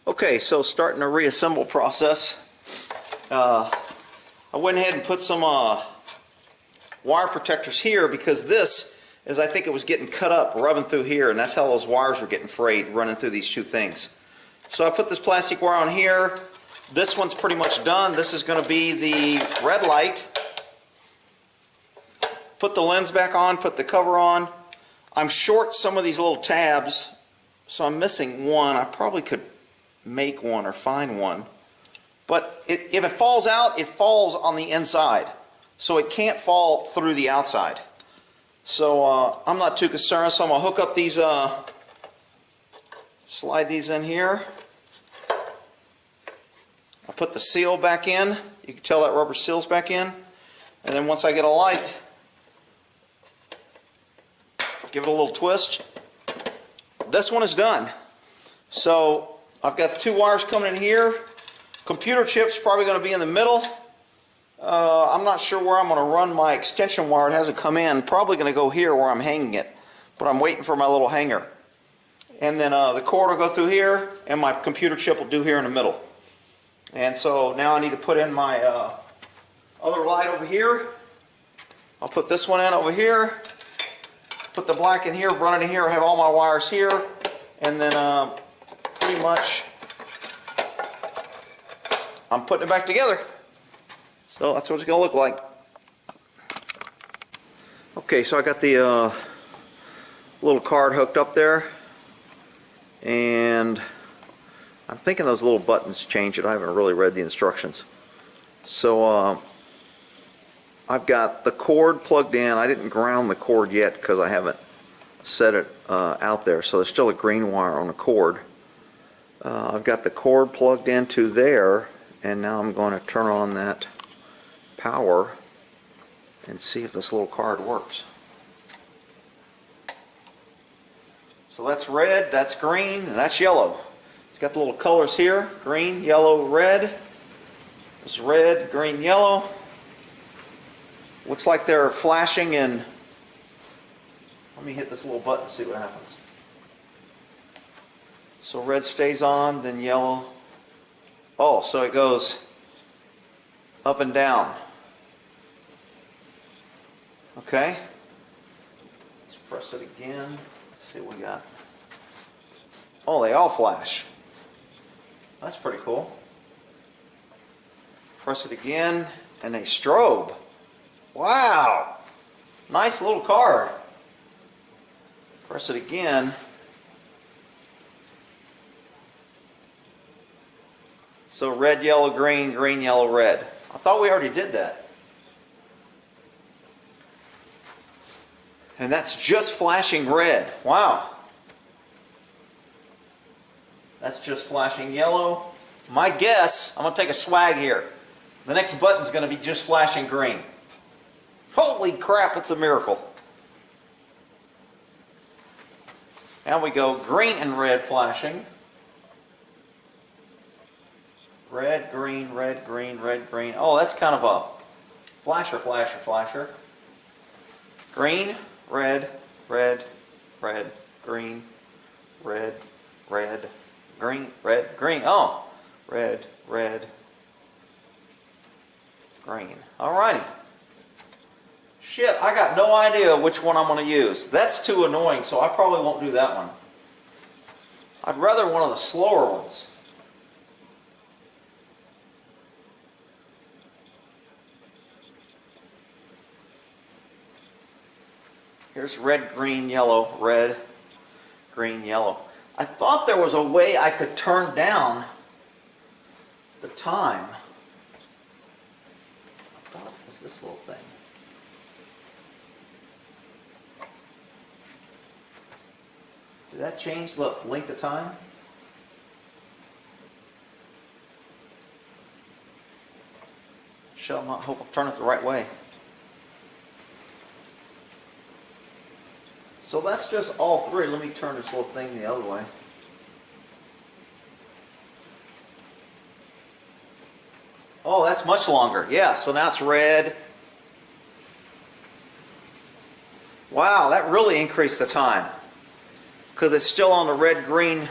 Okay, so starting the reassemble process. I went ahead and put some wire protectors here because this is, I think it was getting cut up, rubbing through here, and that's how those wires were getting frayed, running through these two things. So I put this plastic wire on here. This one's pretty much done. This is going to be the red light. Put the lens back on, put the cover on. I'm short some of these little tabs, so I'm missing one. I probably could make one or find one. But if it falls out, it falls on the inside. So it can't fall through the outside. So I'm not too concerned. So I'm going to hook up these, slide these in here. I'll put the seal back in. You can tell that rubber seal's back in. And then once I get a light, give it a little twist. This one is done. So I've got the two wires coming in here. Computer chip's probably going to be in the middle. I'm not sure where I'm going to run my extension wire. It hasn't come in. Probably going to go here where I'm hanging it. But I'm waiting for my little hanger. And then the cord will go through here, and my computer chip will do here in the middle. And so now I need to put in my other light over here. I'll put this one in over here. Put the black in here, run it in here. I have all my wires here. And then pretty much I'm putting it back together. So that's what it's going to look like. Okay, so I got the little card hooked up there. And I'm thinking those little buttons change it. I haven't really read the instructions. So I've got the cord plugged in. I didn't ground the cord yet because I haven't set it out there. So there's still a green wire on the cord. I've got the cord plugged into there, and now I'm going to turn on that power and see if this little card works. So that's red, that's green, and that's yellow. It's got the little colors here, green, yellow, red. It's red, green, yellow. Looks like they're flashing in. Let me hit this little button and see what happens. So red stays on, then yellow. Oh, so it goes up and down. Okay. Let's press it again. Let's see what we got. Oh, they all flash. That's pretty cool. Press it again, and they strobe. Wow! Nice little card. Press it again. So red, yellow, green, green, yellow, red. I thought we already did that. And that's just flashing red. Wow. That's just flashing yellow. My guess, I'm going to take a swag here. The next button's going to be just flashing green. Holy crap, it's a miracle. Now we go green and red flashing. Red, green, red, green, red, green. Oh, that's kind of a flasher, flasher, flasher. Green, red, red, red, green, red, red, green, red, green. Oh, red, red, green. Alrighty. Shit, I got no idea which one I'm going to use. That's too annoying, so I probably won't do that one. I'd rather one of the slower ones. Here's red, green, yellow, red, green, yellow. I thought there was a way I could turn down the time. I thought it was this little thing. Did that change the length of time? Shall not hope I'll turn it the right way. So that's just all three. Let me turn this little thing the other way. Oh, that's much longer. Yeah, so now it's red. Wow, that really increased the time. Because it's still on the red-green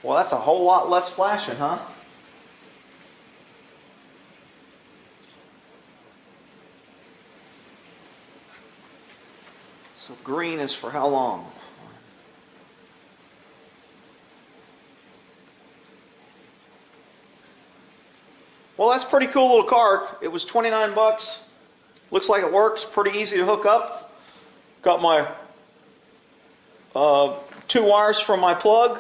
Well, that's a whole lot less flashing, huh? So green is for how long? Well, that's a pretty cool little card. It was 29 bucks. Looks like it works. Pretty easy to hook up. Got my 2 wires from my plug,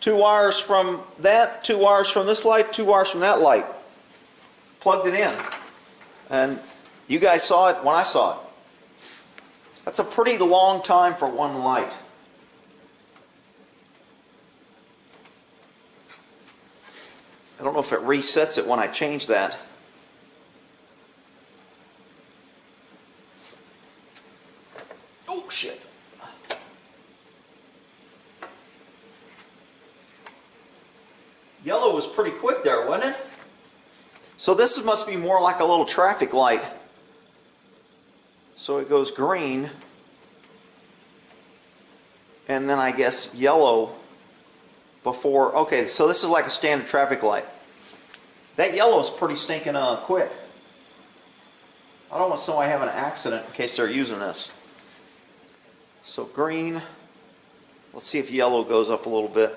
2 wires from that, 2 wires from this light, 2 wires from that light. Plugged it in. And you guys saw it when I saw it. That's a pretty long time for one light. I don't know if it resets it when I change that. Oh, shit. Yellow was pretty quick there, wasn't it? So this must be more like a little traffic light. So it goes green, and then I guess yellow before. Okay, so this is like a standard traffic light. That yellow is pretty stinking quick. I don't want somebody having an accident in case they're using this. So green. Let's see if yellow goes up a little bit.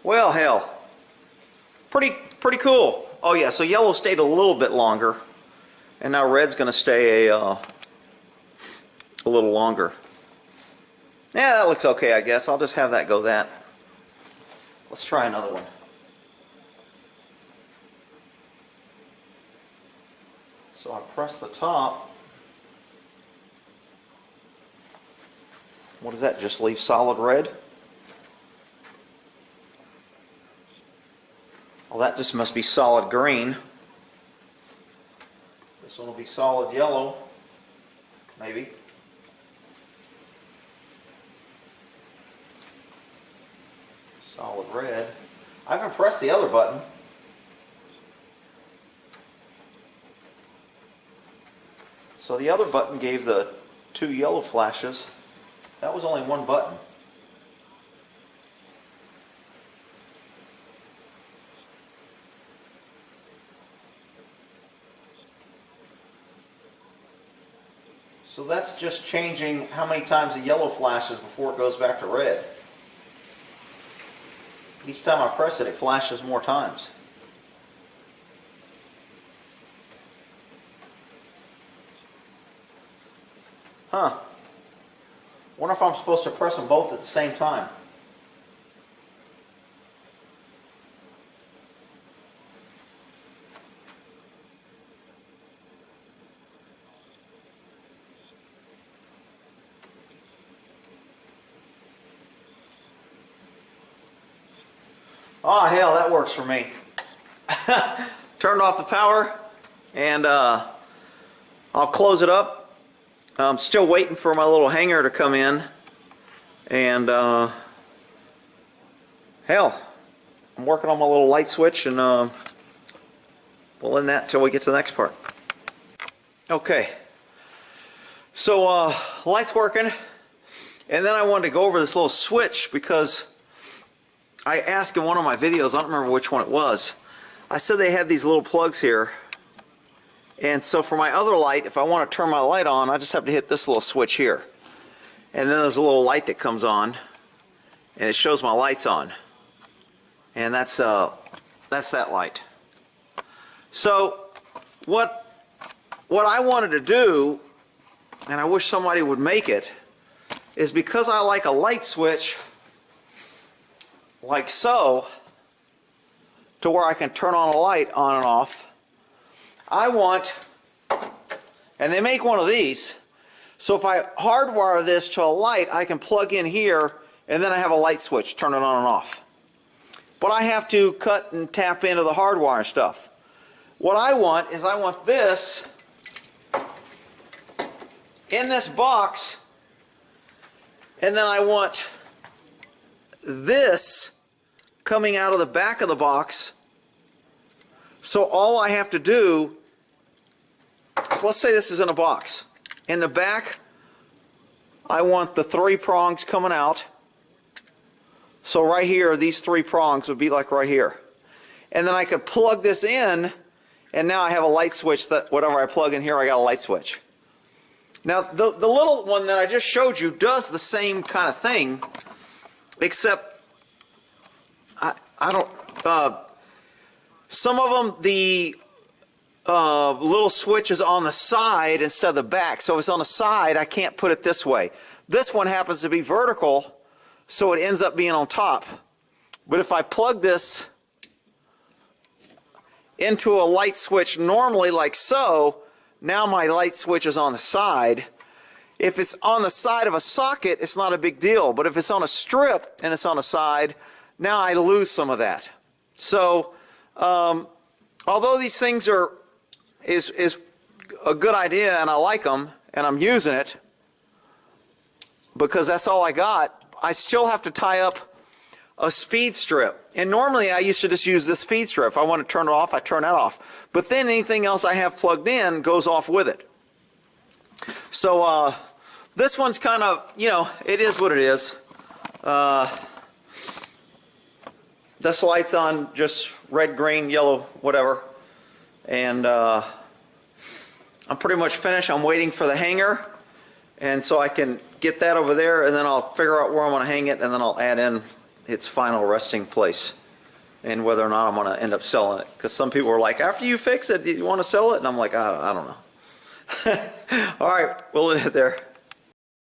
Well, hell, pretty cool. Oh yeah, so yellow stayed a little bit longer, and now red's going to stay a little longer. Yeah, that looks okay, I guess. I'll just have that go that. Let's try another one. So I press the top. What does that just leave? Solid red? Well, that just must be solid green. This one will be solid yellow, maybe. Solid red. I haven't pressed the other button. So the other button gave the 2 yellow flashes. That was only one button. So that's just changing how many times the yellow flashes before it goes back to red. Each time I press it, it flashes more times. Huh. Wonder if I'm supposed to press them both at the same time. Oh hell, that works for me. Turned off the power, and I'll close it up. I'm still waiting for my little hanger to come in, and hell, I'm working on my little light switch, and we'll end that until we get to the next part. Okay, so light's working, and then I wanted to go over this little switch because I asked in one of my videos, I don't remember which one it was, I said they had these little plugs here, and so for my other light, if I want to turn my light on, I just have to hit this little switch here, and then there's a little light that comes on, and it shows my lights on, and that's that light. So what I wanted to do, and I wish somebody would make it, is because I like a light switch like so, to where I can turn on a light on and off, I want, and they make one of these, so if I hardwire this to a light, I can plug in here, and then I have a light switch, turn it on and off. But I have to cut and tap into the hardwire stuff. What I want is I want this in this box, and then I want this coming out of the back of the box So all I have to do, so let's say this is in a box. In the back, I want the 3 prongs coming out. So right here, these 3 prongs would be like right here. And then I could plug this in, and now I have a light switch that whatever I plug in here, I got a light switch. Now, the little one that I just showed you does the same kind of thing, except I don't, some of them, the little switch is on the side instead of the back. So if it's on the side, I can't put it this way. This one happens to be vertical, so it ends up being on top. But if I plug this into a light switch normally like so, now my light switch is on the side. If it's on the side of a socket, it's not a big deal. But if it's on a strip and it's on the side, now I lose some of that. So although these things is a good idea and I like them and I'm using it because that's all I got, I still have to tie up a speed strip. And normally I used to just use this speed strip. If I want to turn it off, I turn that off. But then anything else I have plugged in goes off with it. So this one's kind of, you know, it is what it is. This light's on just red, green, yellow, whatever. And I'm pretty much finished. I'm waiting for the hanger. And so I can get that over there, and then I'll figure out where I'm going to hang it, and then I'll add in its final resting place and whether or not I'm going to end up selling it. Because some people are like, after you fix it, do you want to sell it? And I'm like, I don't know. All right, we'll leave it there.